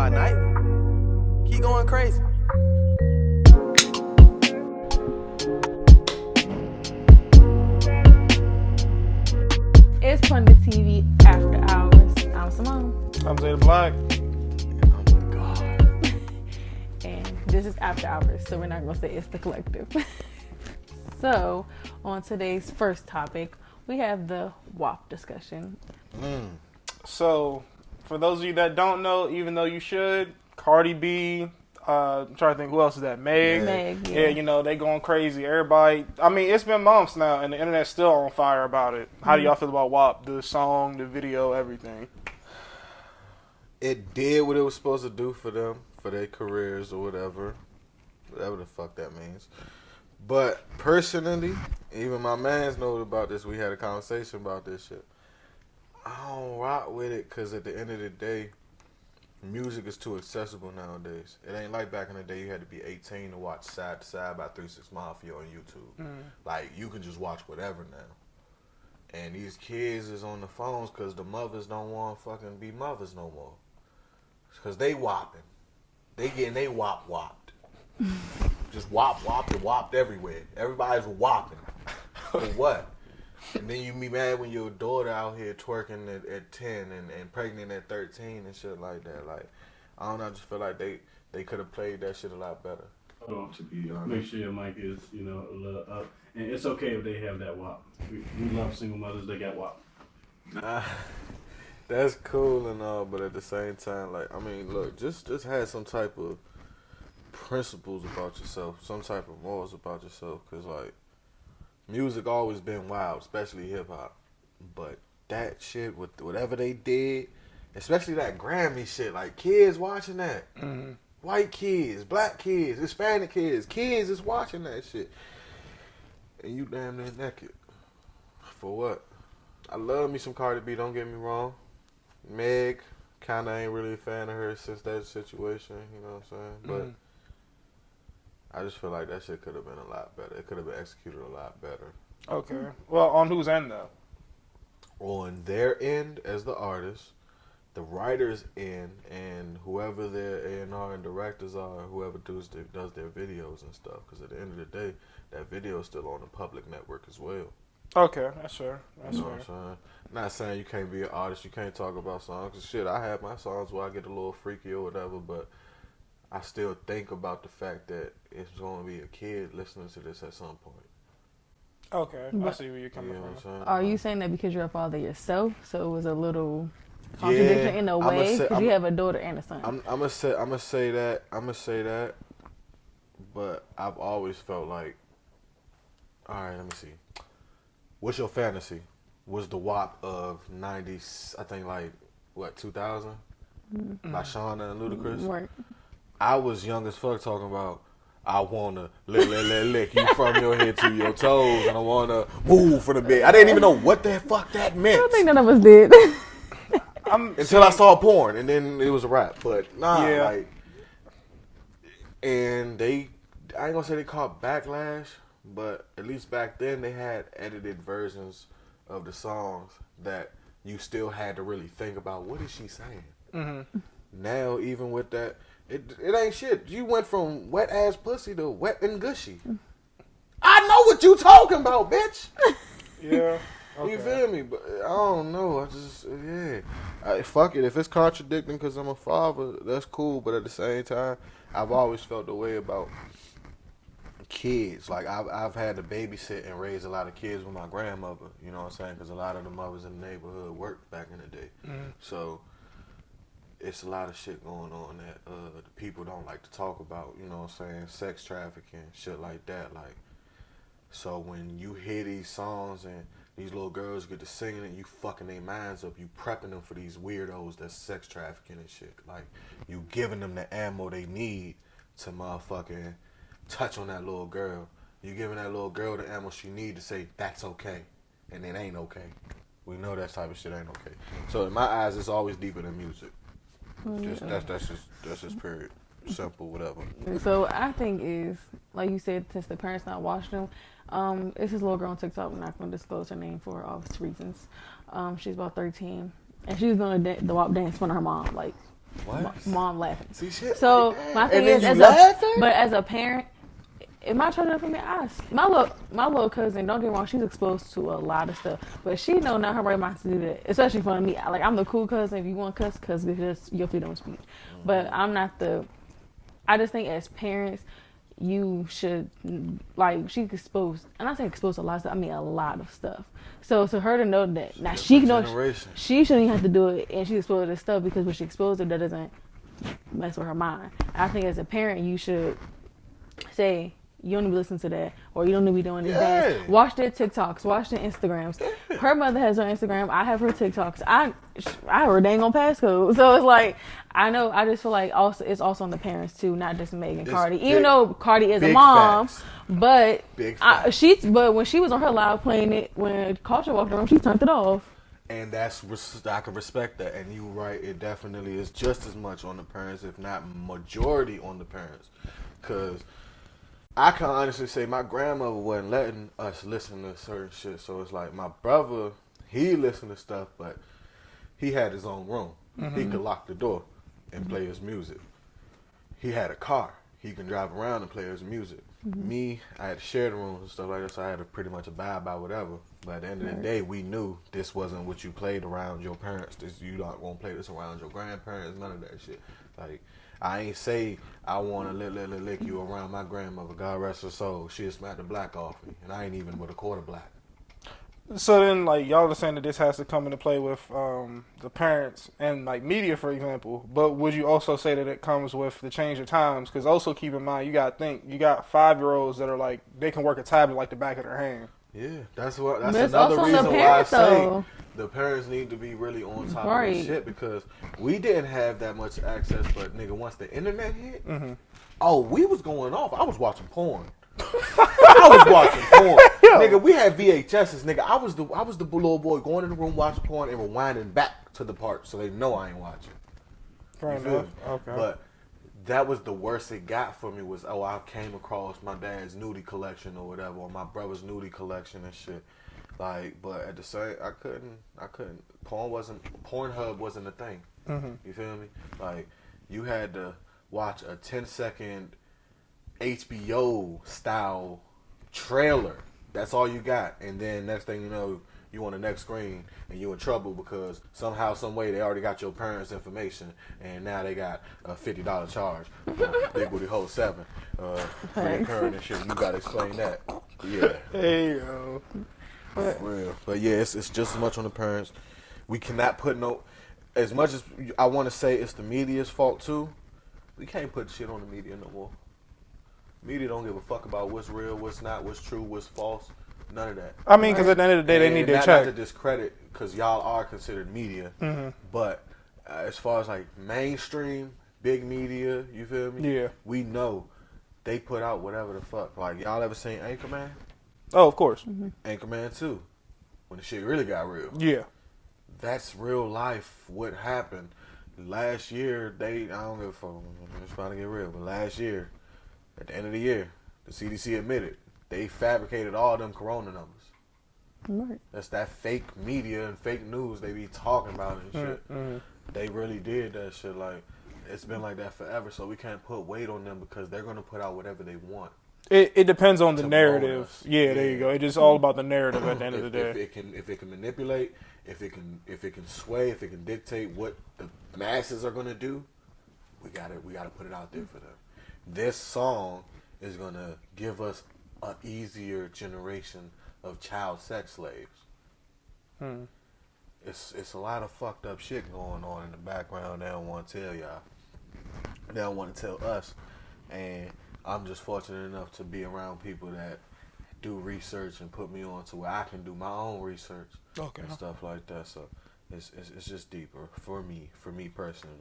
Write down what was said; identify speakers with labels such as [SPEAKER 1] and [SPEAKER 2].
[SPEAKER 1] my night. Keep going crazy.
[SPEAKER 2] It's Pundit TV After Hours. I'm Simone.
[SPEAKER 3] I'm Zeta Black.
[SPEAKER 1] Oh my God.
[SPEAKER 2] And this is After Hours, so we're not going to say it's the collective. So, on today's first topic, we have the WAP discussion.
[SPEAKER 3] So, for those of you that don't know, even though you should, Cardi B, I'm trying to think who else is that?
[SPEAKER 2] Meg,
[SPEAKER 3] yeah, you know, they going crazy. Everybody, I mean, it's been months now, and the internet's still on fire about it. How do y'all feel about WAP? The song, the video, everything?
[SPEAKER 4] It did what it was supposed to do for them, for their careers or whatever the fuck that means. But personally, even my mans know about this. We had a conversation about this shit. I don't rock with it because at the end of the day, music is too accessible nowadays. It ain't like back in the day you had to be 18 to watch Side to Side by 3 6 Mafia on YouTube. Like, you can just watch whatever now. And these kids is on the phones because the mothers don't want to fucking be mothers no more. Because they whopping. They getting they whopped. Just whopped everywhere. Everybody's whopping. For what? And then you be mad when your daughter out here twerking at 10 and pregnant at 13 and shit like that. Like, I don't know, I just feel like they could have played that shit a lot better.
[SPEAKER 5] To be honest. Make sure your mic is, a little up. And it's okay if they have that WAP. We love single mothers, they got WAP.
[SPEAKER 4] That's cool and all, but at the same time, like, I mean, look, just have some type of principles about yourself, some type of morals about yourself, because, like, music always been wild, especially hip-hop. But that shit, with whatever they did, especially that Grammy shit, like, kids watching that. Mm-hmm. White kids, black kids, Hispanic kids is watching that shit. And you damn near naked. For what? I love me some Cardi B, don't get me wrong. Meg, kinda ain't really a fan of her since that situation, you know what I'm saying? But I just feel like that shit could have been a lot better. It could have been executed a lot better.
[SPEAKER 3] Okay. Well, on whose end, though?
[SPEAKER 4] On their end as the artist, the writer's end, and whoever their A&R and directors are, whoever does their videos and stuff. Because at the end of the day, that video is still on the public network as well.
[SPEAKER 3] Okay, that's fair.
[SPEAKER 4] You know what I'm saying? Not saying you can't be an artist, you can't talk about songs. 'Cause shit, I have my songs where I get a little freaky or whatever, but I still think about the fact that it's going to be a kid listening to this at some point.
[SPEAKER 3] Okay, I see where you're coming from.
[SPEAKER 2] Are you saying that because you're a father yourself, so it was a little contradiction in a way? Because you have a daughter and a son.
[SPEAKER 4] I'm gonna say that, but I've always felt like, all right, let me see. What's your fantasy? Was the WAP of 90s, I think, like, what, 2000? Mm-hmm. By Shauna and Ludacris?
[SPEAKER 2] Right.
[SPEAKER 4] I was young as fuck talking about, I want to lick you from your head to your toes, and I want to move from the bed. I didn't even know what the fuck that meant.
[SPEAKER 2] I don't think none of us did.
[SPEAKER 4] Until I saw porn, and then it was a rap. But, like, and I ain't going to say they caught backlash, but at least back then they had edited versions of the songs that you still had to really think about, what is she saying? Mm-hmm. Now, even with that, it ain't shit. You went from wet ass pussy to wet and gushy. I know what you talking about, bitch.
[SPEAKER 3] Yeah. Okay.
[SPEAKER 4] You feel me? But I don't know. Fuck it. If it's contradicting because I'm a father, that's cool. But at the same time, I've always felt the way about kids. Like, I've had to babysit and raise a lot of kids with my grandmother. You know what I'm saying? Because a lot of the mothers in the neighborhood worked back in the day. Mm-hmm. So it's a lot of shit going on that the people don't like to talk about. You know what I'm saying? Sex trafficking, shit like that. Like, so when you hear these songs and these little girls get to singing and you fucking their minds up, you prepping them for these weirdos that's sex trafficking and shit. Like, you giving them the ammo they need to motherfucking touch on that little girl. You giving that little girl the ammo she need to say that's okay, and it ain't okay. We know that type of shit ain't okay. So in my eyes, it's always deeper than music. That's just period. Simple, whatever.
[SPEAKER 2] So I think is, like you said, since the parents not watching them, it's this little girl on TikTok. I'm not going to disclose her name for obvious reasons. She's about 13, and she's doing the WAP dance in front of her mom. Like,
[SPEAKER 4] What?
[SPEAKER 2] Mom laughing.
[SPEAKER 4] See shit.
[SPEAKER 2] So
[SPEAKER 4] like that.
[SPEAKER 2] my thing
[SPEAKER 4] And
[SPEAKER 2] is,
[SPEAKER 4] then you laughing?
[SPEAKER 2] as a parent, if my child up for me, my little cousin, don't get me wrong, she's exposed to a lot of stuff, but she know not her right mind to do that, especially for me. Like, I'm the cool cousin. If you want cuss, it's just your freedom of speech. But I'm not I just think as parents, you should, like, she's exposed, and I say exposed to a lot of stuff, I mean a lot of stuff. So to her to know that, now she knows she shouldn't even have to do it, and she's exposed to this stuff, because when she exposed it, that doesn't mess with her mind. I think as a parent, you should say, you don't need to listen to that, or you don't need to be doing this dance. Watch their TikToks, watch their Instagrams. Her mother has her Instagram, I have her TikToks. I have her dang on passcode. So it's like, I know, I just feel like it's also on the parents too, not just Meg and Cardi. Even though Cardi is a mom, but but when she was on her live playing it, when Culture walked around, she turned it off.
[SPEAKER 4] And I can respect that. And you're right, it definitely is just as much on the parents, if not majority on the parents. Because I can honestly say my grandmother wasn't letting us listen to certain shit. So it's like my brother, he listened to stuff, but he had his own room. He could lock the door and play his music. He had a car. He can drive around and play his music. Me, I had shared rooms and stuff like that, so I had to pretty much abide by whatever. But at the end of the day, we knew this wasn't what you played around your parents. You not gonna play this around your grandparents, none of that shit. Like, I ain't say I want to lick you around my grandmother, God rest her soul. She'll smack the black off me, and I ain't even with a quarter black.
[SPEAKER 3] So then, like, y'all are saying that this has to come into play with the parents and, like, media, for example. But would you also say that it comes with the change of times? Because also keep in mind, you got to think, you got 5-year-olds that are, like, they can work a tablet like the back of their hand.
[SPEAKER 4] Yeah, that's another reason why I say the parents need to be really on top of this shit, because we didn't have that much access, but nigga, once the internet hit, we was going off. I was watching porn. Nigga, we had VHSs, nigga. I was the little boy going in the room watching porn and rewinding back to the part so they know I ain't watching.
[SPEAKER 3] Fair enough. Okay.
[SPEAKER 4] But that was the worst it got for me was, I came across my dad's nudie collection or whatever, or my brother's nudie collection and shit. Like, but at the same, I couldn't. Pornhub wasn't a thing. You feel me? Like, you had to watch a 10-second HBO style trailer. That's all you got. And then next thing you know, you on the next screen and you in trouble because somehow, some way, they already got your parents' information, and now they got a $50 charge for Big Booty Hole 7 reoccurring and shit. You gotta explain that. Yeah.
[SPEAKER 3] Hey yo.
[SPEAKER 4] For real. But yeah, it's just as much on the parents. We cannot put as much as I want to say it's the media's fault too, we can't put shit on the media no more. Media don't give a fuck about what's real, what's not, what's true, what's false. None of that.
[SPEAKER 3] I mean, because at the end of the day, they need their check.
[SPEAKER 4] Not to discredit, because y'all are considered media. But as far as like mainstream, big media, you feel me?
[SPEAKER 3] Yeah.
[SPEAKER 4] We know they put out whatever the fuck. Like, y'all ever seen Anchorman?
[SPEAKER 3] Oh, of course.
[SPEAKER 4] Anchorman 2. When the shit really got real.
[SPEAKER 3] Yeah.
[SPEAKER 4] That's real life, what happened. Last year, I don't give a fuck, it's about to get real, but last year, at the end of the year, the CDC admitted they fabricated all them corona numbers.
[SPEAKER 2] Right.
[SPEAKER 4] That's that fake media and fake news they be talking about and shit. They really did that shit. Like, it's been like that forever, so we can't put weight on them because they're going to put out whatever they want.
[SPEAKER 3] It depends on the narrative. Yeah, there you go. It's just all about the narrative at the end of the day.
[SPEAKER 4] If it can manipulate, if it can sway, if it can dictate what the masses are gonna do, we gotta put it out there for them. This song is gonna give us an easier generation of child sex slaves. It's a lot of fucked up shit going on in the background. They don't want to tell y'all. They don't want to tell us. And I'm just fortunate enough to be around people that do research and put me on to where I can do my own research and stuff like that. So it's just deeper for me personally.